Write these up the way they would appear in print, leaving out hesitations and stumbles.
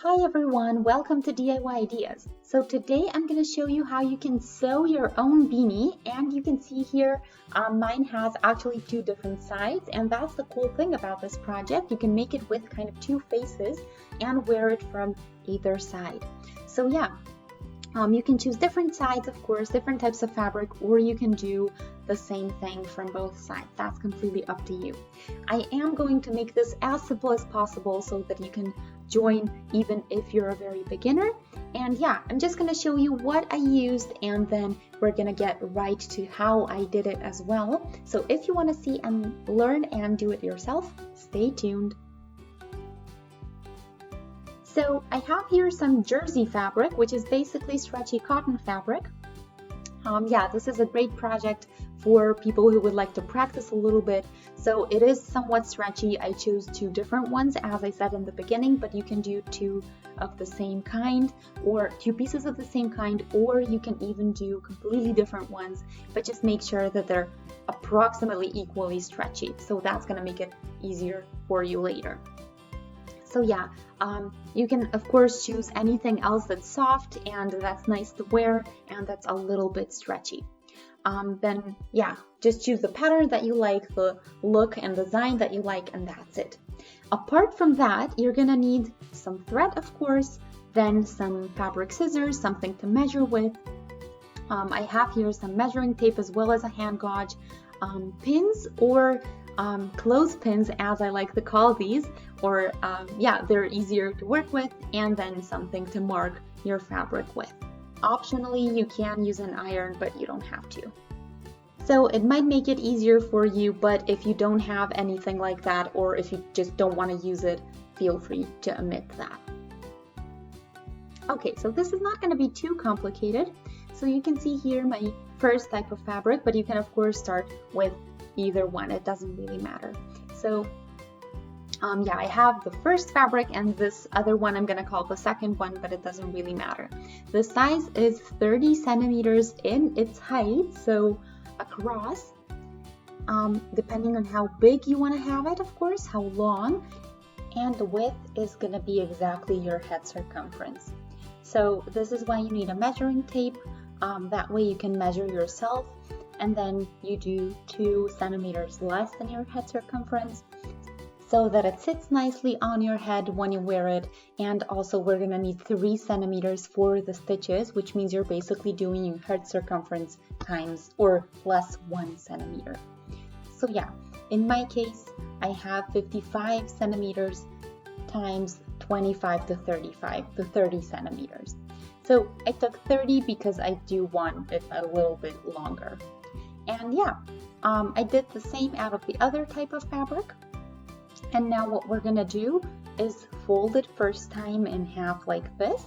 Hi everyone, welcome to DIY Ideas. So today I'm going to show you how you can sew your own beanie, and you can see here mine has actually two different sides, and that's the cool thing about this project. You can make it with kind of two faces and wear it from either side. So yeah, you can choose different sides, of course, different types of fabric, or you can do the same thing from both sides. That's completely up to you. I am going to make this as simple as possible so that you can join even if you're a very beginner. And yeah, I'm just going to show you what I used, and then we're going to get right to how I did it as well. So if you want to see and learn and do it yourself, stay tuned. So I have here some jersey fabric, which is basically stretchy cotton fabric. Yeah, this is a great project for people who would like to practice a little bit. So it is somewhat stretchy. I chose two different ones, as I said in the beginning, but you can do two of the same kind or two pieces of the same kind, or you can even do completely different ones, but just make sure that they're approximately equally stretchy. So that's going to make it easier for you later. So yeah, you can of course choose anything else that's soft and that's nice to wear and that's a little bit stretchy. Then yeah, just choose the pattern that you like, the look and design that you like, and that's it. Apart from that, you're gonna need some thread, of course, then some fabric scissors, something to measure with. I have here some measuring tape as well as a hand gauge, pins or clothespins, as I like to call these, or yeah, they're easier to work with, and then something to mark your fabric with. Optionally, you can use an iron, but you don't have to. So it might make it easier for you, but if you don't have anything like that, or if you just don't want to use it, feel free to omit that. Okay, so this is not going to be too complicated. So you can see here my first type of fabric, but you can of course start with either one, it doesn't really matter. So yeah, I have the first fabric, and this other one I'm going to call the second one, but it doesn't really matter. The size is 30 centimeters in its height, so across, depending on how big you want to have it, of course, how long, and the width is going to be exactly your head circumference. So this is why you need a measuring tape, that way you can measure yourself, and then you do 2 centimeters less than your head circumference so that it sits nicely on your head when you wear it. And also we're gonna need 3 centimeters for the stitches, which means you're basically doing your head circumference times or plus 1 centimeter. So yeah, in my case, I have 55 centimeters times 25 to 35 to 30 centimeters. So I took 30 because I do want it a little bit longer. And yeah, I did the same out of the other type of fabric. And now what we're gonna do is fold it first time in half like this,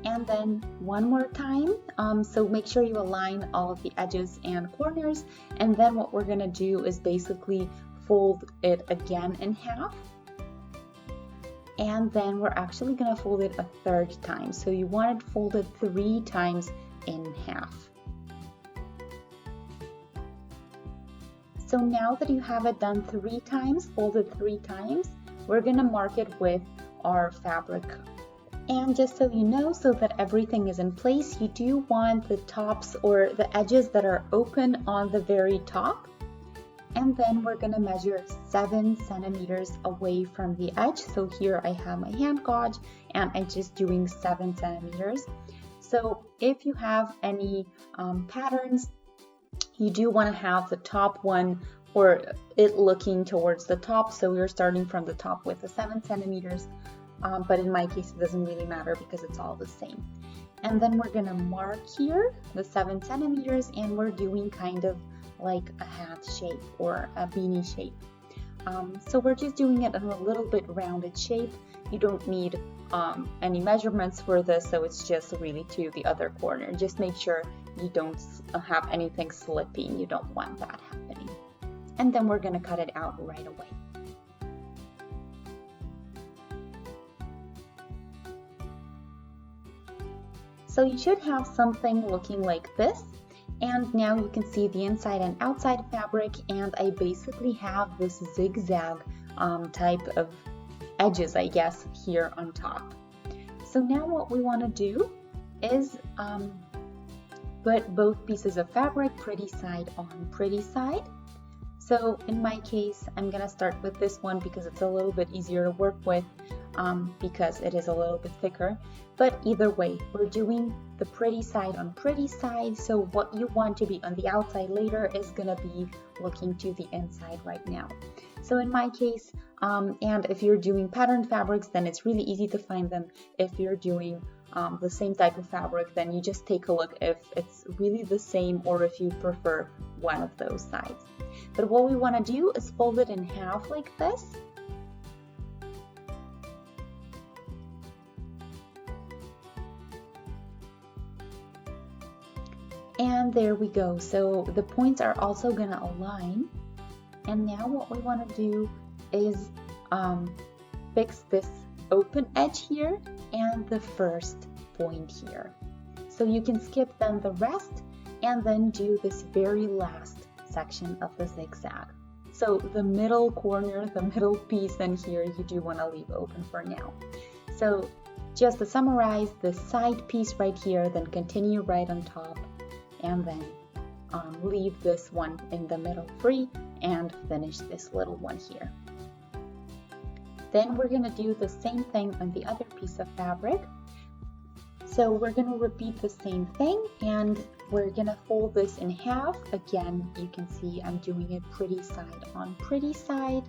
and then one more time. So make sure you align all of the edges and corners, and then what we're gonna do is basically fold it again in half, and then we're actually gonna fold it a third time. So you want it folded 3 times in half. So now that you have it done 3 times, folded 3 times, we're gonna mark it with our fabric. And just so you know, so that everything is in place, you do want the tops or the edges that are open on the very top. And then we're gonna measure 7 centimeters away from the edge. So here I have my hand gauge, and I'm just doing 7 centimeters. So if you have any patterns, you do want to have the top one or it looking towards the top, so you're starting from the top with the 7 centimeters, but in my case it doesn't really matter because it's all the same. And then we're gonna mark here the 7 centimeters, and we're doing kind of like a hat shape or a beanie shape. So we're just doing it in a little bit rounded shape. You don't need any measurements for this, so it's just really to the other corner. Just make sure you don't have anything slipping. You don't want that happening. And then we're going to cut it out right away. So you should have something looking like this. And now you can see the inside and outside fabric, and I basically have this zigzag type of edges, I guess, here on top. So now what we want to do is put both pieces of fabric pretty side on pretty side. So in my case, I'm gonna start with this one because it's a little bit easier to work with because it is a little bit thicker. But either way, we're doing the pretty side on pretty side. So what you want to be on the outside later is gonna be looking to the inside right now. So in my case, and if you're doing patterned fabrics, then it's really easy to find them. If you're doing the same type of fabric, then you just take a look if it's really the same or if you prefer one of those sides. But what we want to do is fold it in half like this. And there we go. So the points are also going to align. And now what we want to do is fix this open edge here and the first point here. So you can skip then the rest and then do this very last section of the zigzag. So the middle corner, the middle piece in here, you do want to leave open for now. So just to summarize, the side piece right here, then continue right on top, and then leave this one in the middle free and finish this little one here. Then we're going to do the same thing on the other piece of fabric. So we're going to repeat the same thing and we're going to fold this in half. Again, you can see I'm doing it pretty side on pretty side.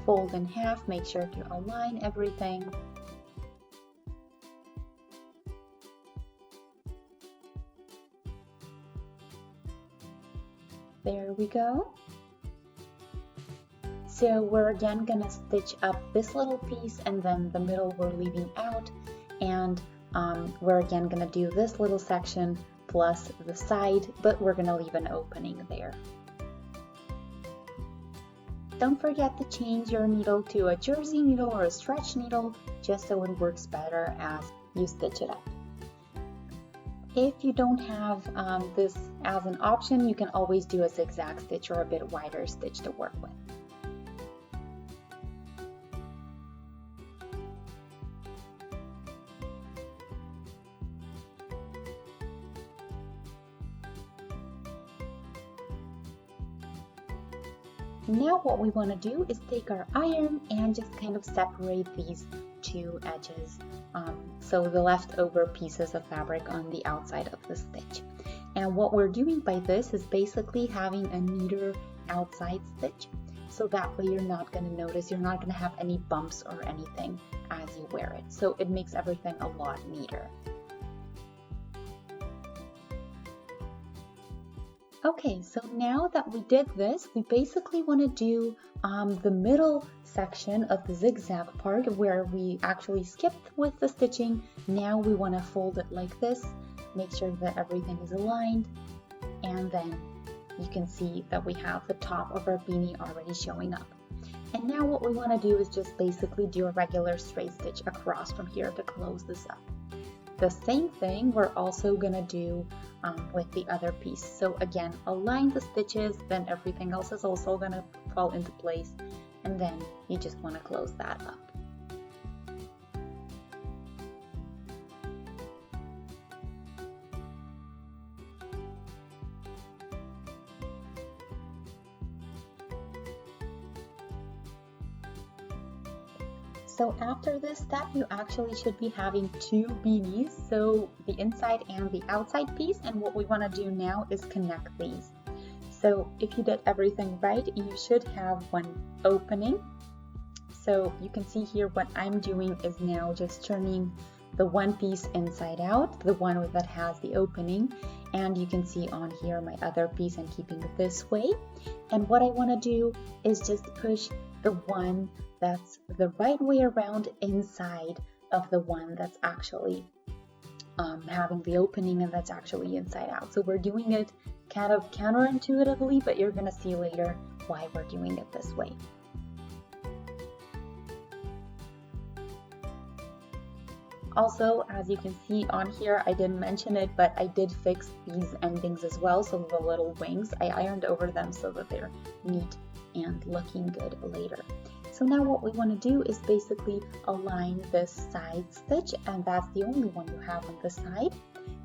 Fold in half, make sure to align everything. There we go. So we're again gonna stitch up this little piece and then the middle we're leaving out, and we're again gonna do this little section plus the side, but we're gonna leave an opening there. Don't forget to change your needle to a jersey needle or a stretch needle just so it works better as you stitch it up. If you don't have this as an option, you can always do a zigzag stitch or a bit wider stitch to work with. Now what we want to do is take our iron and just kind of separate these two edges, so the leftover pieces of fabric on the outside of the stitch. And what we're doing by this is basically having a neater outside stitch, so that way you're not going to notice, you're not going to have any bumps or anything as you wear it. So it makes everything a lot neater. Okay, so now that we did this, we basically want to do the middle section of the zigzag part where we actually skipped with the stitching. Now we want to fold it like this, make sure that everything is aligned, and then you can see that we have the top of our beanie already showing up. And now what we want to do is just basically do a regular straight stitch across from here to close this up. The same thing we're also going to do with the other piece. So again, align the stitches, then everything else is also going to fall into place, and then you just want to close that up. So after this step, you actually should be having two beanies, so the inside and the outside piece, and what we want to do now is connect these. So if you did everything right, you should have one opening. So you can see here what I'm doing is now just turning the one piece inside out, the one that has the opening, and you can see on here my other piece and keeping it this way. And what I want to do is just push the one that's the right way around inside of the one that's actually having the opening and that's actually inside out. So we're doing it kind of counterintuitively, but you're going to see later why we're doing it this way. Also, as you can see on here, I didn't mention it, but I did fix these endings as well. So the little wings, I ironed over them so that they're neat and looking good later. So now what we want to do is basically align this side stitch, and that's the only one you have on the side,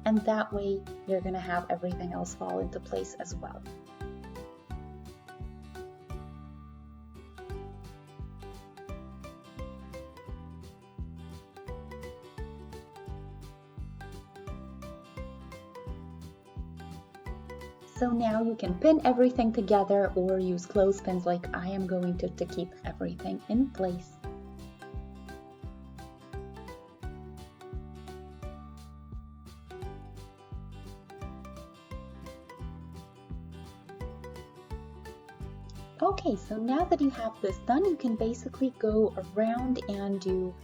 and that way you're going to have everything else fall into place as well. So now you can pin everything together or use clothespins like I am going to keep everything in place. Okay, so now that you have this done, you can basically go around and do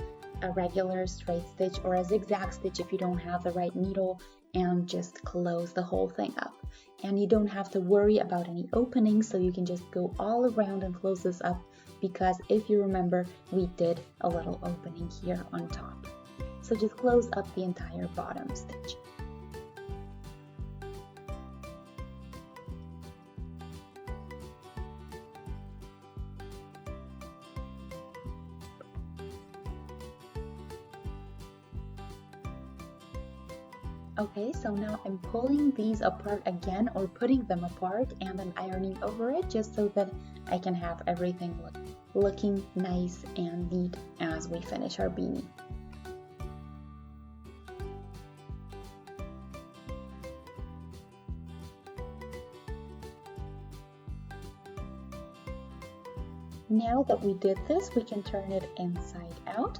a regular straight stitch or a zigzag stitch if you don't have the right needle, and just close the whole thing up. And you don't have to worry about any openings, so you can just go all around and close this up, because if you remember, we did a little opening here on top. So just close up the entire bottom stitch. Okay, so now I'm pulling these apart again, or putting them apart, and then ironing over it just so that I can have everything looking nice and neat as we finish our beanie. Now that we did this, we can turn it inside out.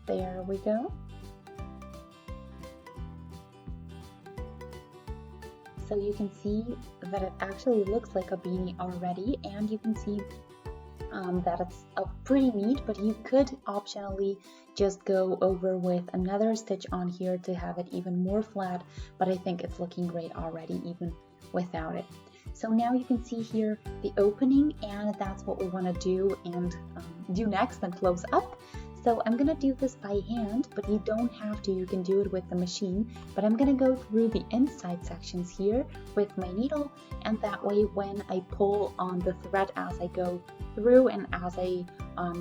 There we go. So you can see that it actually looks like a beanie already, and you can see that it's pretty neat, but you could optionally just go over with another stitch on here to have it even more flat, but I think it's looking great already even without it. So now you can see here the opening, and that's what we want to do and do next and close up. So I'm going to do this by hand, but you don't have to, you can do it with the machine. But I'm going to go through the inside sections here with my needle, and that way when I pull on the thread as I go through and as I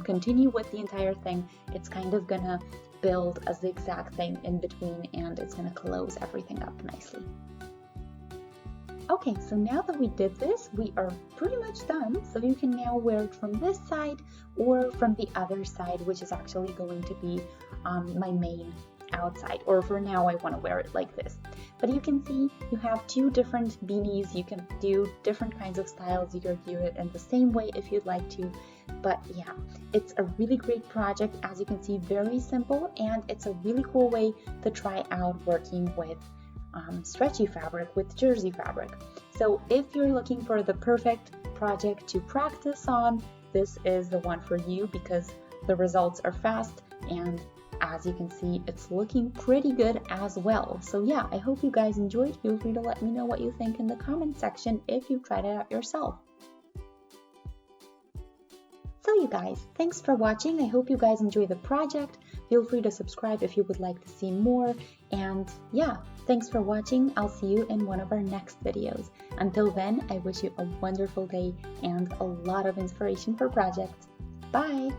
continue with the entire thing, it's kind of going to build a zigzag thing in between, and it's going to close everything up nicely. Okay, so now that we did this, we are pretty much done. So you can now wear it from this side or from the other side, which is actually going to be my main outside. Or for now, I want to wear it like this. But you can see you have two different beanies. You can do different kinds of styles. You can do it in the same way if you'd like to. But yeah, it's a really great project. As you can see, very simple, and it's a really cool way to try out working with stretchy fabric, with jersey fabric. So if you're looking for the perfect project to practice on, this is the one for you, because the results are fast, and as you can see, it's looking pretty good as well. So yeah, I hope you guys enjoyed. Feel free to let me know what you think in the comment section if you've tried it out yourself. So you guys, thanks for watching. I hope you guys enjoy the project. Feel free to subscribe if you would like to see more. And yeah, thanks for watching. I'll see you in one of our next videos. Until then, I wish you a wonderful day and a lot of inspiration for projects. Bye!